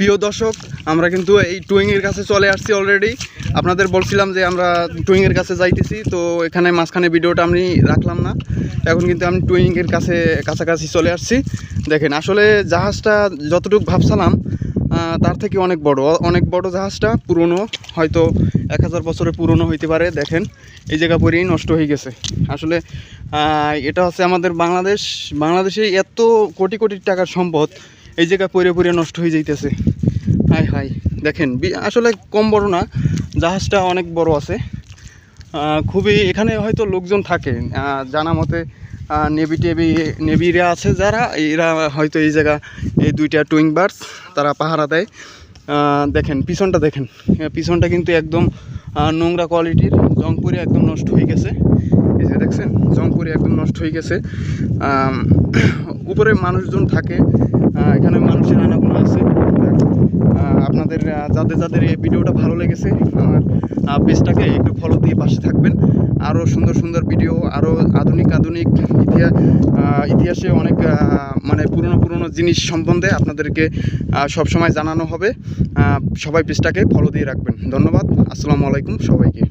প্রিয় দর্শক, আমরা কিন্তু এই টুইংয়ের কাছে চলে আসছি অলরেডি। আপনাদের বলছিলাম যে আমরা টুইংয়ের কাছে যাইতেছি, তো এখানে মাঝখানে ভিডিওটা আমি রাখলাম না। এখন কিন্তু আমি টুইংয়ের কাছাকাছি চলে আসছি। দেখেন, আসলে জাহাজটা যতটুকু ভাবছিলাম তার থেকে অনেক বড় জাহাজটা। পুরনো, হয়তো 1000 বছরের পুরনো হইতে পারে। দেখেন, এই জায়গা পরেই নষ্ট হয়ে গেছে। আসলে এটা হচ্ছে আমাদের বাংলাদেশে এত কোটি কোটি টাকার সম্পদ এই জায়গা পরে নষ্ট হয়ে যাইতেছে। হাই হাই, দেখেন, আসলে কম বড় না, জাহাজটা অনেক বড় আছে। খুবই, এখানে হয়তো লোকজন থাকে জানা মতে, নেভিরা আছে যারা, এরা হয়তো এই জায়গা এই দুইটা টুইং বার্ডস তারা পাহারা দেয়। দেখেন পিছনটা কিন্তু একদম নোংরা কোয়ালিটির, জংপুরে একদম নষ্ট হয়ে গেছে। এই যে দেখছেন, জংপুরে একদম নষ্ট হয়ে গেছে। উপরে মানুষজন থাকে, এখানে মানুষের আনাগোনা আছে। আপনাদের যাদের এই ভিডিওটা ভালো লেগেছে, আমার পেজটাকে একটু ফলো দিয়ে পাশে থাকবেন। আরও সুন্দর সুন্দর ভিডিও, আরও আধুনিক ইতিহাসে অনেক মানে পুরনো জিনিস সম্বন্ধে আপনাদেরকে সবসময় জানানো হবে। সবাই পেজটাকে ফলো দিয়ে রাখবেন। ধন্যবাদ। আসসালামু আলাইকুম সবাইকে।